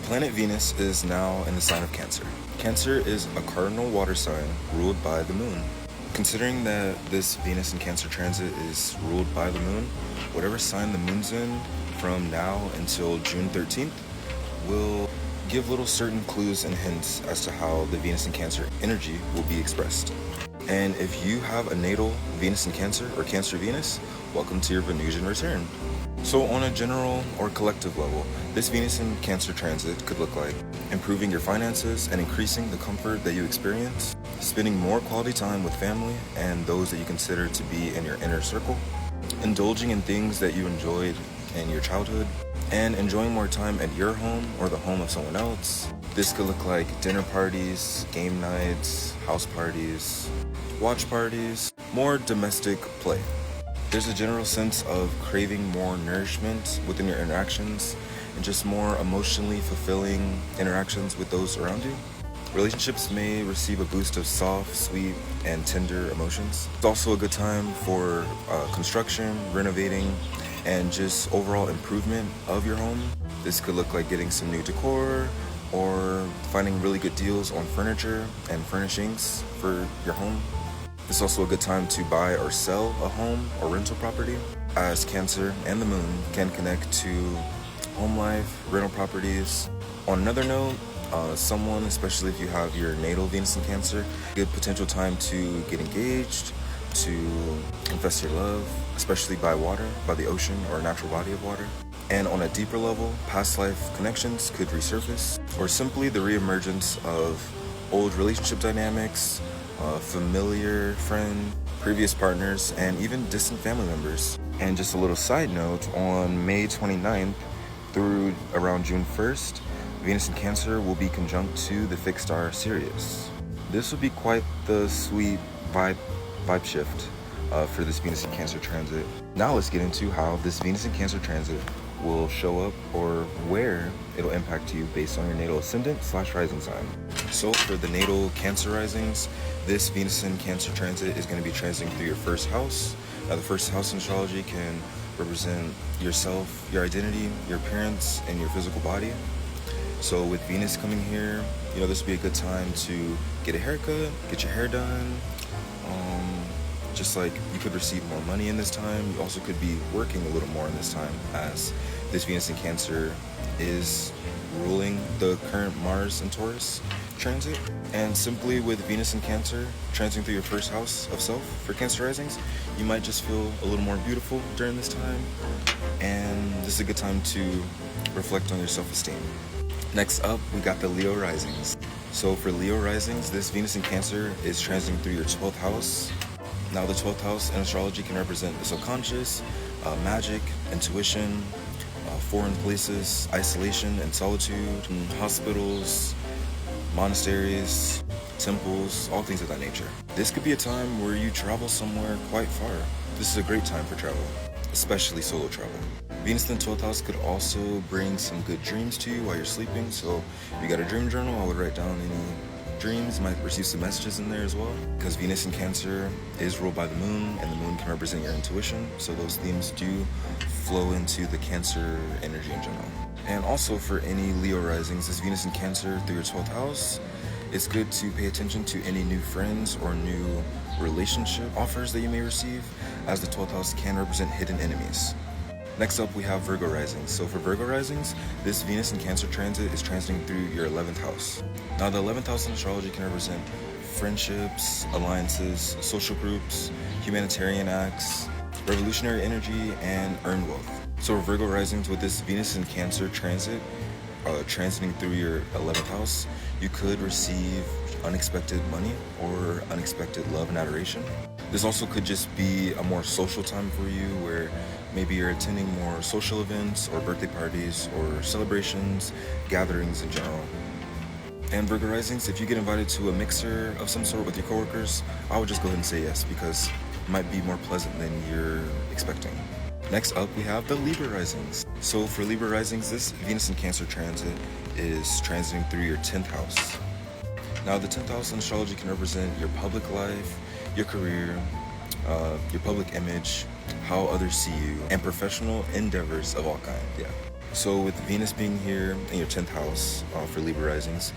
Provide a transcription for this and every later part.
Planet Venus is now in the sign of Cancer. Cancer is a cardinal water sign ruled by the moon. Considering that this Venus in Cancer transit is ruled by the moon, whatever sign the moon's in from now until June 13th will give little certain clues and hints as to how the Venus in Cancer energy will be expressed. And if you have a natal Venus in Cancer or Cancer Venus, welcome to your Venusian return. So on a general or collective level, this Venus in Cancer transit could look like improving your finances and increasing the comfort that you experience, spending more quality time with family and those that you consider to be in your inner circle, indulging in things that you enjoyed in your childhood, and enjoying more time at your home or the home of someone else. This could look like dinner parties, game nights, house parties, watch parties, more domestic play. There's a general sense of craving more nourishment within your interactions and just more emotionally fulfilling interactions with those around you. Relationships may receive a boost of soft, sweet, and tender emotions. It's also a good time for construction, renovating, and just overall improvement of your home. This could look like getting some new decor or finding really good deals on furniture and furnishings for your home. It's also a good time to buy or sell a home or rental property, as Cancer and the moon can connect to home life, rental properties. On another note, someone, especially if you have your natal Venus in Cancer, good potential time to get engaged, to confess your love, especially by water, by the ocean or a natural body of water. And on a deeper level, past life connections could resurface, or simply the reemergence of old relationship dynamics, familiar friend, previous partners, and even distant family members. And just a little side note, on May 29th through around June 1st, Venus in Cancer will be conjunct to the fixed star Sirius. This will be quite the sweet vibe shift for this Venus in Cancer transit. Now let's get into how this Venus in Cancer transit will show up or where it'll impact you based on your natal ascendant / rising sign. So for the natal Cancer risings, this Venus in Cancer transit is going to be transiting through your first house. Now the first house in astrology can represent yourself, your identity, your appearance, and your physical body. So with Venus coming here, this would be a good time to get a haircut, get your hair done. Just like you could receive more money in this time, you also could be working a little more in this time, as this Venus in Cancer is ruling the current Mars in Taurus transit. And simply with Venus in Cancer transiting through your first house of self for Cancer risings, you might just feel a little more beautiful during this time, and this is a good time to reflect on your self-esteem. Next up, we got the Leo risings. So for Leo risings, this Venus in Cancer is transiting through your 12th house. Now the 12th house in astrology can represent the subconscious, magic, intuition, foreign places, isolation and solitude, hospitals, monasteries, temples, all things of that nature. This could be a time where you travel somewhere quite far. This is a great time for travel, especially solo travel. Venus in the 12th house could also bring some good dreams to you while you're sleeping. So if you got a dream journal, I would write down any dreams. You might receive some messages in there as well, because Venus in Cancer is ruled by the moon, and the moon can represent your intuition. So those themes do flow into the Cancer energy in general. And also for any Leo risings, this Venus in Cancer through your 12th house, it's good to pay attention to any new friends or new relationship offers that you may receive, as the 12th house can represent hidden enemies. Next up, we have Virgo risings. So for Virgo risings, this Venus in Cancer transit is transiting through your 11th house. Now the 11th house in astrology can represent friendships, alliances, social groups, humanitarian acts, revolutionary energy, and earned wealth. So for Virgo risings, with this Venus in Cancer transit, transiting through your 11th house, you could receive unexpected money or unexpected love and adoration. This also could just be a more social time for you, where maybe you're attending more social events or birthday parties or celebrations, gatherings in general. And Virgo risings, if you get invited to a mixer of some sort with your coworkers, I would just go ahead and say yes, because it might be more pleasant than you're expecting. Next up, we have the Libra risings. So for Libra risings, this Venus in Cancer transit is transiting through your 10th house. Now the 10th house in astrology can represent your public life, your career, your public image, how others see you, and professional endeavors of all kinds. So with Venus being here in your 10th house for Libra risings,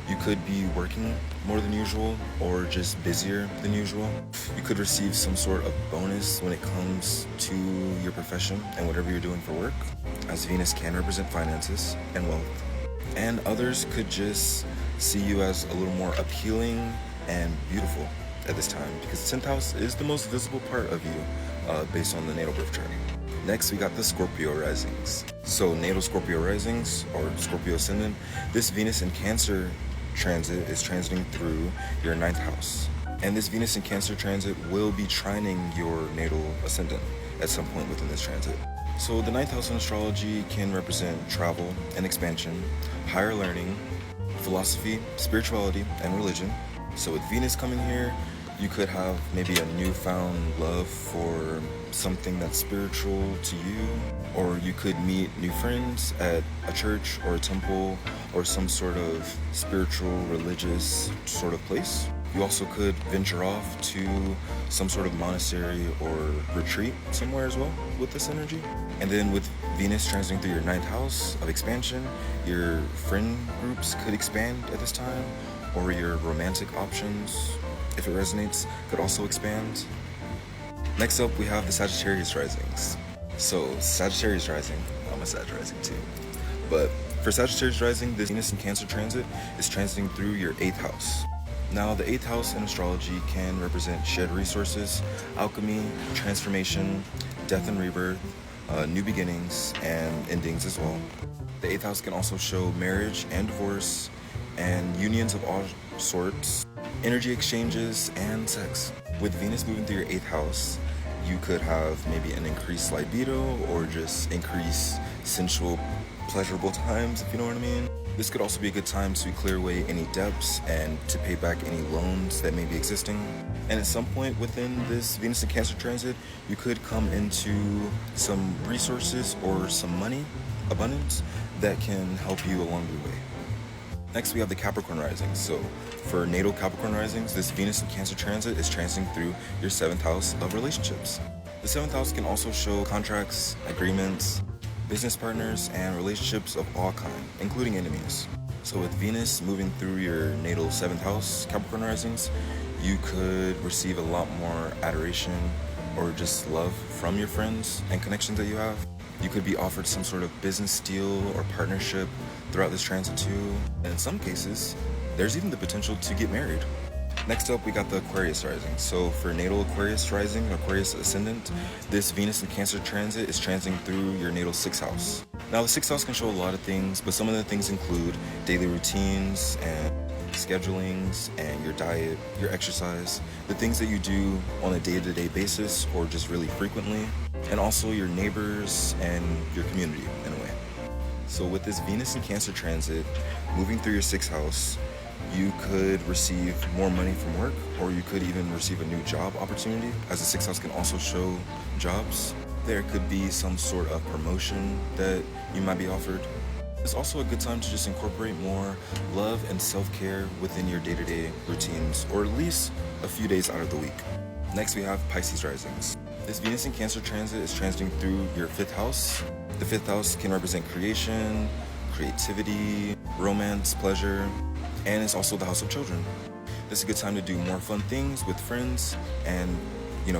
you could be working more than usual or just busier than usual. You could receive some sort of bonus when it comes to your profession and whatever you're doing for work, as Venus can represent finances and wealth. And others could just see you as a little more appealing and beautiful at this time, because the 10th house is the most visible part of you based on the natal birth chart. Next, we got the Scorpio risings. So natal Scorpio risings, or Scorpio ascendant, this Venus in Cancer transit is transiting through your 9th house. And this Venus in Cancer transit will be trining your natal ascendant at some point within this transit. So the 9th house in astrology can represent travel and expansion, higher learning, philosophy, spirituality, and religion. So with Venus coming here, you could have maybe a newfound love for something that's spiritual to you, or you could meet new friends at a church or a temple or some sort of spiritual, religious sort of place. You also could venture off to some sort of monastery or retreat somewhere as well with this energy. And then with Venus transiting through your 9th house of expansion, your friend groups could expand at this time, or your romantic options, if it resonates, could also expand. Next up, we have the Sagittarius risings. So Sagittarius rising, I'm a Sag rising too. But for Sagittarius rising, this Venus in Cancer transit is transiting through your 8th house. Now, the 8th house in astrology can represent shared resources, alchemy, transformation, death and rebirth, new beginnings, and endings as well. The 8th house can also show marriage and divorce, and unions of all sorts, energy exchanges, and sex. With Venus moving through your 8th house, you could have maybe an increased libido or just increased sensual, pleasurable times, if you know what I mean. This could also be a good time to clear away any debts and to pay back any loans that may be existing. And at some point within this Venus in Cancer transit, you could come into some resources or some money, abundance, that can help you along your way. Next, we have the Capricorn risings. So for natal Capricorn risings, this Venus in Cancer transit is transiting through your 7th house of relationships. The 7th house can also show contracts, agreements, business partners, and relationships of all kinds, including enemies. So with Venus moving through your natal 7th house Capricorn risings, you could receive a lot more adoration or just love from your friends and connections that you have. You could be offered some sort of business deal or partnership throughout this transit too. And in some cases, there's even the potential to get married. Next up, we got the Aquarius rising. So for natal Aquarius rising, Aquarius ascendant, this Venus in Cancer transit is transiting through your natal 6th house. Now the 6th house can show a lot of things, but some of the things include daily routines and schedulings and your diet, your exercise, the things that you do on a day-to-day basis or just really frequently, and also your neighbors and your community in a way. So with this Venus in Cancer transit moving through your 6th house, you could receive more money from work, or you could even receive a new job opportunity, as the 6th house can also show jobs. There could be some sort of promotion that you might be offered. It's also a good time to just incorporate more love and self-care within your day-to-day routines, or at least a few days out of the week. Next, we have Pisces risings. This Venus in Cancer transit is transiting through your 5th house. The 5th house can represent creation, creativity, romance, pleasure, and it's also the house of children. This is a good time to do more fun things with friends and,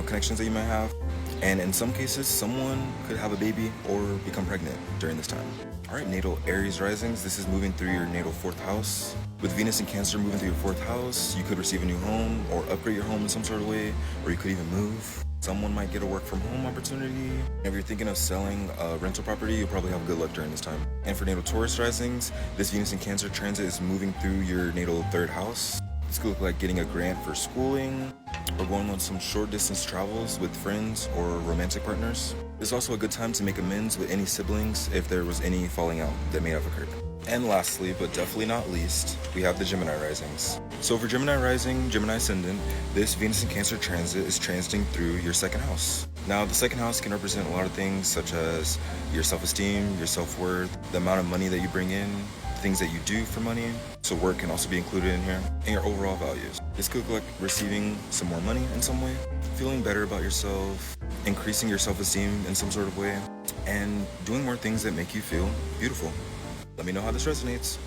connections that you might have. And in some cases, someone could have a baby or become pregnant during this time. All right, natal Aries risings. This is moving through your natal 4th house. With Venus in Cancer moving through your 4th house, you could receive a new home or upgrade your home in some sort of way, or you could even move. Someone might get a work from home opportunity. If you're thinking of selling a rental property, you'll probably have good luck during this time. And for natal Taurus risings, this Venus in Cancer transit is moving through your natal 3rd house. This could look like getting a grant for schooling or going on some short distance travels with friends or romantic partners. This is also a good time to make amends with any siblings if there was any falling out that may have occurred. And lastly, but definitely not least, we have the Gemini risings. So for Gemini rising, Gemini ascendant, this Venus in Cancer transit is transiting through your 2nd house. Now, the 2nd house can represent a lot of things, such as your self-esteem, your self-worth, the amount of money that you bring in, things that you do for money. So work can also be included in here, and your overall values. This could look like receiving some more money in some way, feeling better about yourself, increasing your self-esteem in some sort of way, and doing more things that make you feel beautiful. Let me know how this resonates.